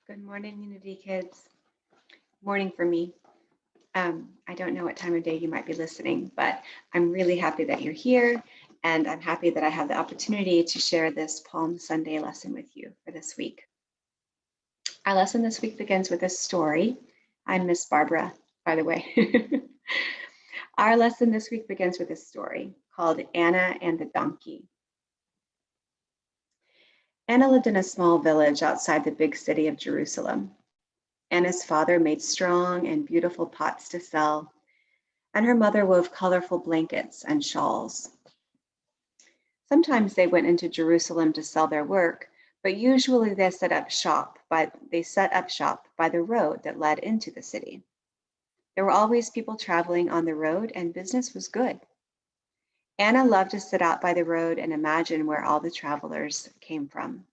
Good morning, Unity Kids. Morning for me. I don't know what time of day you might be listening, but I'm really happy that you're here, and I'm happy that I have the opportunity to share this Palm Sunday lesson with you for this week. Our lesson this week begins with a story. I'm Miss Barbara, by the way. Our lesson this week begins with a story called Anna and the Donkey. Anna lived in a small village outside the big city of Jerusalem. Anna's father made strong and beautiful pots to sell, and her mother wove colorful blankets and shawls. Sometimes they went into Jerusalem to sell their work, but usually they set up shop by the road that led into the city. There were always people traveling on the road, and business was good. Anna loved to sit out by the road and imagine where all the travelers came from.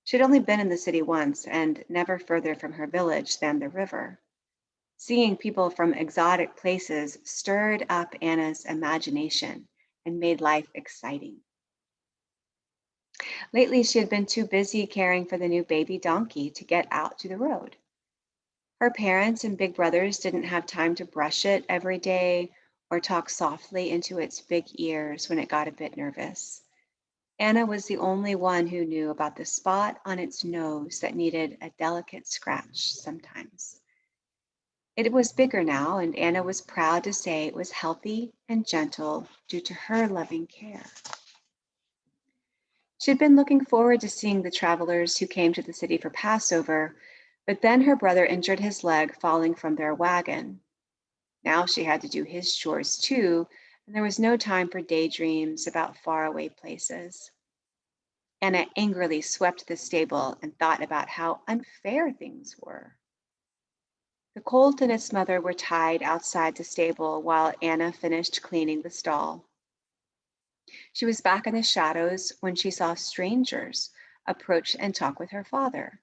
She'd only been in the city once and never further from her village than the river. Seeing people from exotic places stirred up Anna's imagination and made life exciting. Lately, she had been too busy caring for the new baby donkey to get out to the road. Her parents and big brothers didn't have time to brush it every day or talk softly into its big ears when it got a bit nervous. Anna was the only one who knew about the spot on its nose that needed a delicate scratch sometimes. It was bigger now, and Anna was proud to say it was healthy and gentle due to her loving care. She'd been looking forward to seeing the travelers who came to the city for Passover, but then her brother injured his leg falling from their wagon. Now she had to do his chores too, and there was no time for daydreams about faraway places. Anna angrily swept the stable and thought about how unfair things were. The colt and its mother were tied outside the stable while Anna finished cleaning the stall. She was back in the shadows when she saw strangers approach and talk with her father.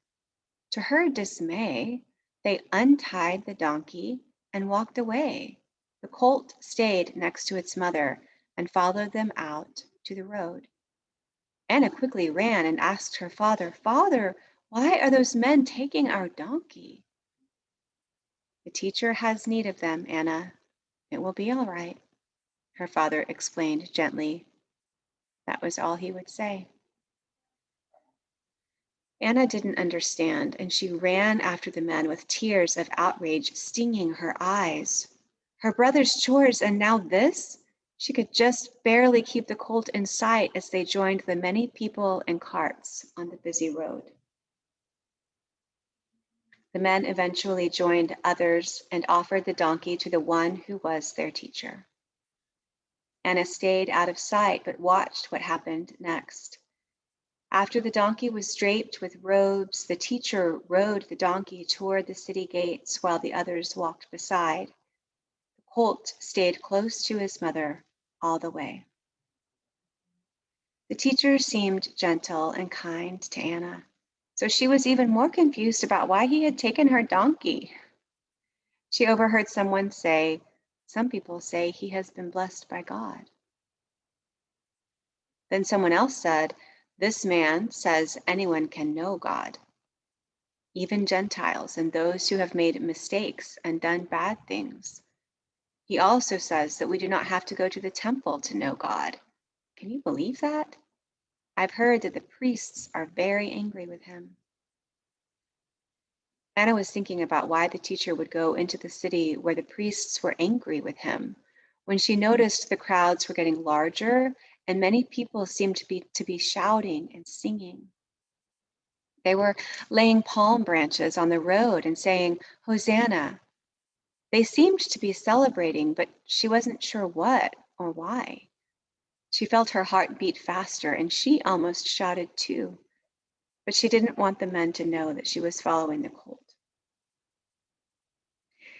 To her dismay, they untied the donkey and walked away. The colt stayed next to its mother and followed them out to the road. Anna quickly ran and asked her father, "Father, why are those men taking our donkey?" "The teacher has need of them, Anna. It will be all right," her father explained gently. That was all he would say. Anna didn't understand, and she ran after the men with tears of outrage stinging her eyes. Her brother's chores, and now this? She could just barely keep the colt in sight as they joined the many people and carts on the busy road. The men eventually joined others and offered the donkey to the one who was their teacher. Anna stayed out of sight but watched what happened next. After the donkey was draped with robes, the teacher rode the donkey toward the city gates while the others walked beside. The colt stayed close to his mother all the way. The teacher seemed gentle and kind to Anna, so she was even more confused about why he had taken her donkey. She overheard someone say, "Some people say he has been blessed by God." Then someone else said, "This man says anyone can know God, even Gentiles and those who have made mistakes and done bad things. He also says that we do not have to go to the temple to know God. Can you believe that? I've heard that the priests are very angry with him." Anna was thinking about why the teacher would go into the city where the priests were angry with him when she noticed the crowds were getting larger and many people seemed to be shouting and singing. They were laying palm branches on the road and saying, "Hosanna." They seemed to be celebrating, but she wasn't sure what or why. She felt her heart beat faster and she almost shouted too, but she didn't want the men to know that she was following the colt.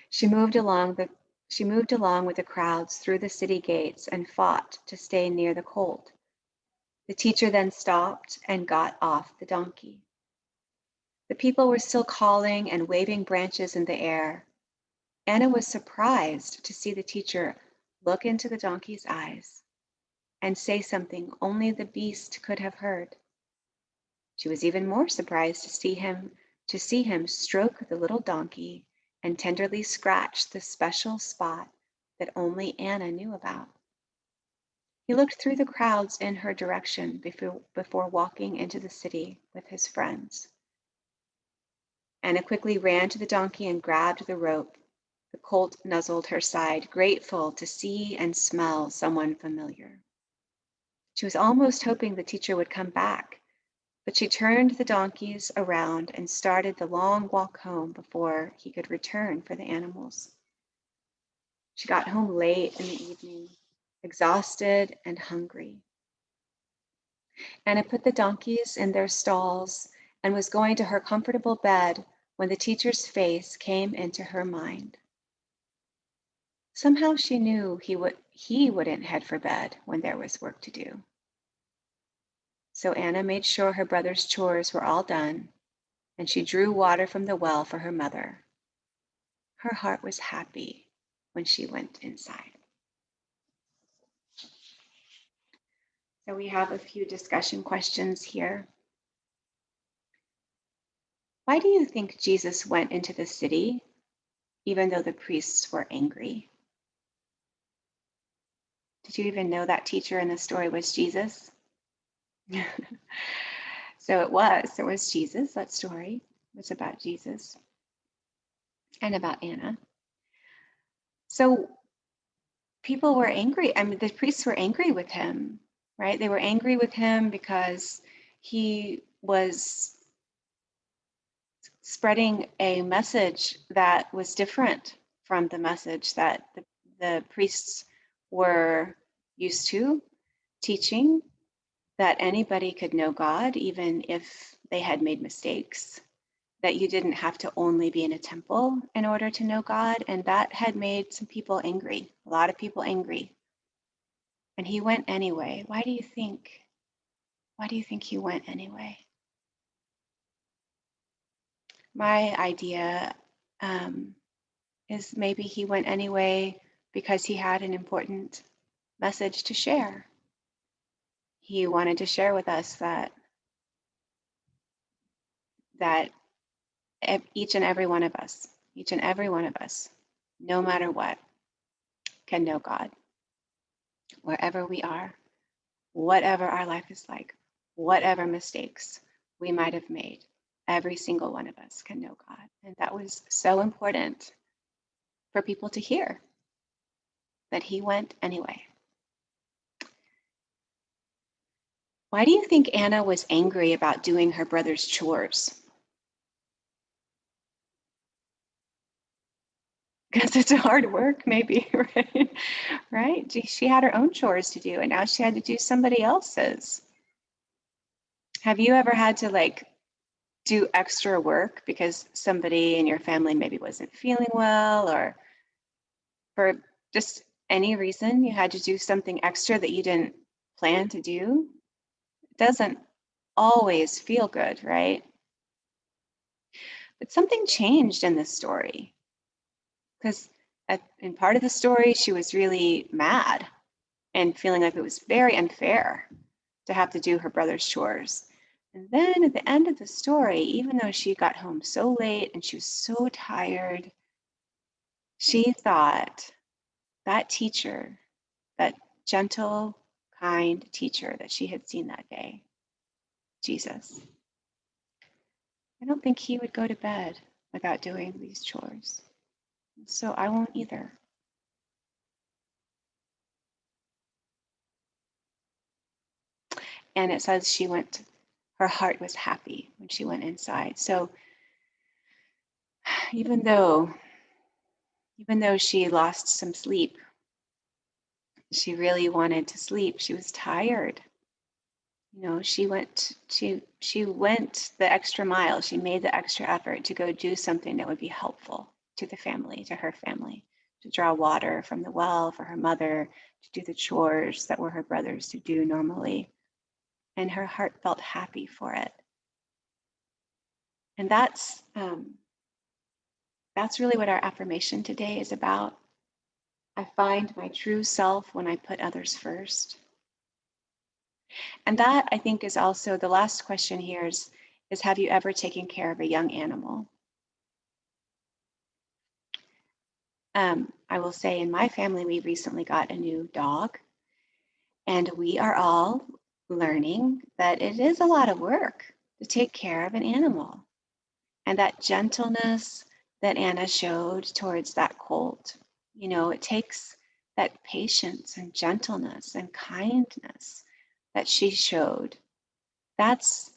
She moved along the she moved along with the crowds through the city gates and fought to stay near the colt. The teacher then stopped and got off the donkey. The people were still calling and waving branches in the air. Anna was surprised to see the teacher look into the donkey's eyes and say something only the beast could have heard. She was even more surprised to see him to see him stroke the little donkey and tenderly scratch the special spot that only Anna knew about. He looked through the crowds in her direction before walking into the city with his friends. Anna quickly ran to the donkey and grabbed the rope. The colt nuzzled her side, grateful to see and smell someone familiar. She was almost hoping the teacher would come back, but she turned the donkeys around and started the long walk home before he could return for the animals. She got home late in the evening, exhausted and hungry. Anna put the donkeys in their stalls and was going to her comfortable bed when the teacher's face came into her mind. Somehow she knew he wouldn't head for bed when there was work to do. So Anna made sure her brother's chores were all done, and she drew water from the well for her mother. Her heart was happy when she went inside. So we have a few discussion questions here. Why do you think Jesus went into the city even though the priests were angry? Did you even know that teacher in the story was Jesus? So it was Jesus. That story was about Jesus and about Anna. So people were angry. I mean, the priests were angry with him, right? They were angry with him because he was spreading a message that was different from the message that the priests were used to teaching, that anybody could know God, even if they had made mistakes, that you didn't have to only be in a temple in order to know God. And that had made some people angry, a lot of people angry. And he went anyway. Why do you think? Why do you think he went anyway? My idea is maybe he went anyway because he had an important message to share. He wanted to share with us that each and every one of us, no matter what, can know God wherever we are, whatever our life is like, whatever mistakes we might have made. Every single one of us can know God. And that was so important for people to hear, that he went anyway. Why do you think Anna was angry about doing her brother's chores? Because it's hard work, maybe, right? Right? She had her own chores to do, and now she had to do somebody else's. Have you ever had to do extra work because somebody in your family maybe wasn't feeling well, or for just any reason you had to do something extra that you didn't plan to do? It doesn't always feel good, right? But something changed in this story, because in part of the story, she was really mad and feeling like it was very unfair to have to do her brother's chores. And then at the end of the story, even though she got home so late and she was so tired, she thought that teacher, that gentle, kind teacher that she had seen that day, Jesus, I don't think he would go to bed without doing these chores. So I won't either. And it says her heart was happy when she went inside. So even though she lost some sleep, she really wanted to sleep. She was tired. She went the extra mile. She made the extra effort to go do something that would be helpful to the family, to her family, to draw water from the well for her mother, to do the chores that were her brother's to do normally. And her heart felt happy for it. And that's really what our affirmation today is about. I find my true self when I put others first. And that, I think, is also the last question here is, have you ever taken care of a young animal? I will say in my family, we recently got a new dog, and we are all learning that it is a lot of work to take care of an animal. And that gentleness that Anna showed towards that colt, it takes that patience and gentleness and kindness that she showed. That's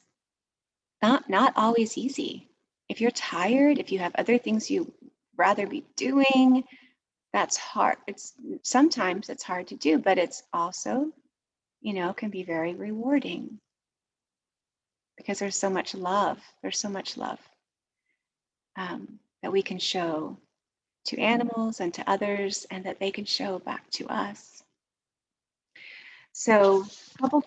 not always easy. If you're tired, if you have other things you rather be doing, that's hard. Sometimes it's hard to do, but it's also, can be very rewarding because there's so much love. There's so much love that we can show to animals and to others, and that they can show back to us. So couple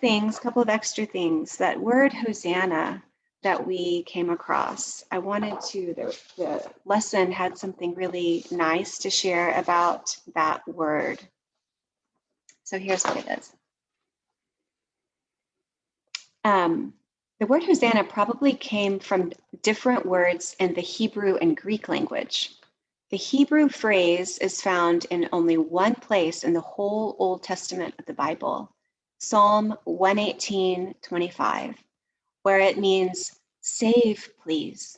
of extra things. That word Hosanna that we came across, I wanted to, the lesson had something really nice to share about that word. So here's what it is. The word Hosanna probably came from different words in the Hebrew and Greek language. The Hebrew phrase is found in only one place in the whole Old Testament of the Bible, Psalm 118:25, where it means, save, please.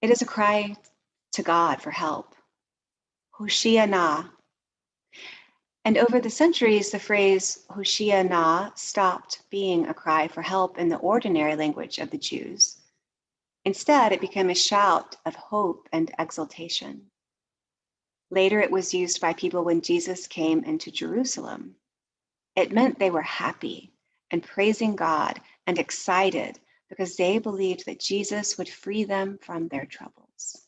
It is a cry to God for help. Hoshiana. And over the centuries, the phrase Hoshiana stopped being a cry for help in the ordinary language of the Jews. Instead, it became a shout of hope and exultation. Later, it was used by people when Jesus came into Jerusalem. It meant they were happy and praising God and excited because they believed that Jesus would free them from their troubles.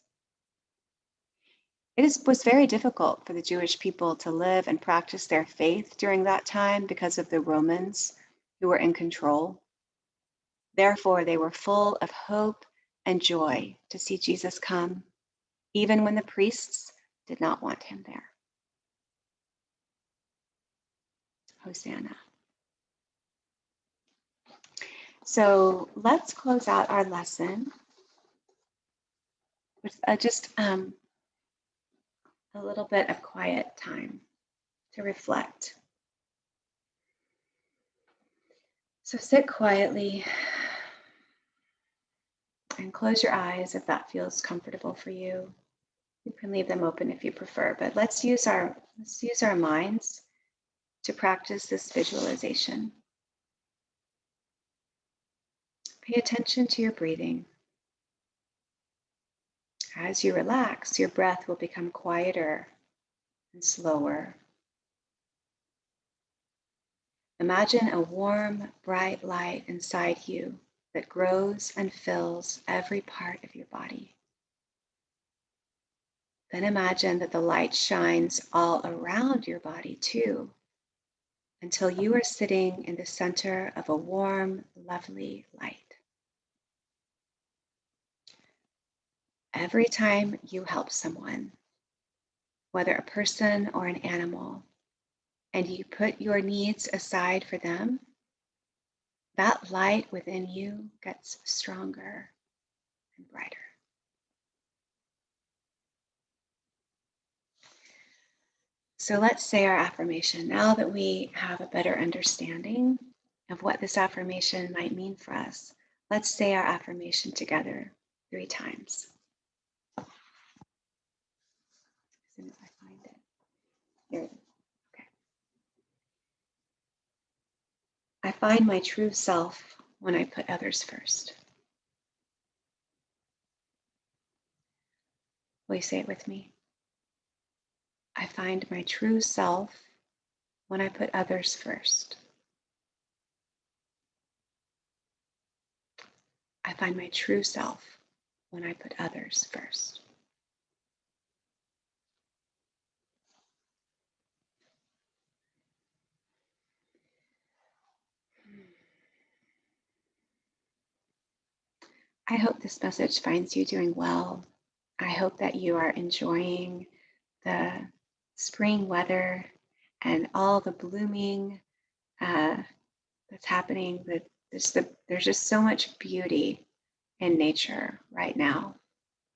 Was very difficult for the Jewish people to live and practice their faith during that time because of the Romans who were in control. Therefore, they were full of hope and joy to see Jesus come, even when the priests did not want him there. Hosanna. So let's close out our lesson with just a little bit of quiet time to reflect. So sit quietly and close your eyes if that feels comfortable for you. You can leave them open if you prefer, but let's use our minds to practice this visualization. Pay attention to your breathing. As you relax, your breath will become quieter and slower. Imagine a warm, bright light inside you that grows and fills every part of your body. Then imagine that the light shines all around your body too, until you are sitting in the center of a warm, lovely light. Every time you help someone, whether a person or an animal, and you put your needs aside for them, that light within you gets stronger and brighter. So let's say our affirmation. Now that we have a better understanding of what this affirmation might mean for us, let's say our affirmation together 3 times. As soon as I find it. Here it is. Okay. I find my true self when I put others first. Will you say it with me? I find my true self when I put others first. I find my true self when I put others first. I hope this message finds you doing well. I hope that you are enjoying the spring weather and all the blooming that's happening, There's just so much beauty in nature right now,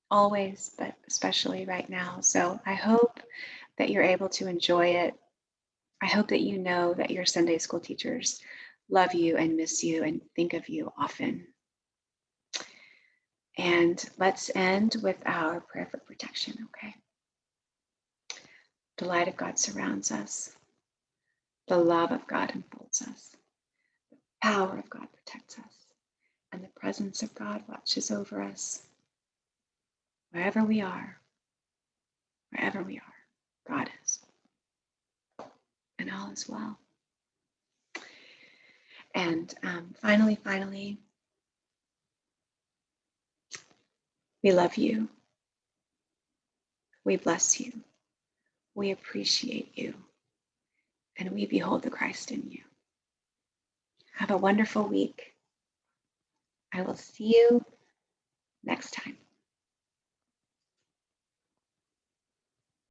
always, but especially right now. So I hope that you're able to enjoy it. I hope that you know that your Sunday school teachers love you and miss you and think of you often. And let's end with our prayer for protection, okay? The light of God surrounds us. The love of God enfolds us. The power of God protects us. And the presence of God watches over us. Wherever we are, God is. And all is well. And finally, we love you. We bless you. We appreciate you. And we behold the Christ in you. Have a wonderful week. I will see you next time.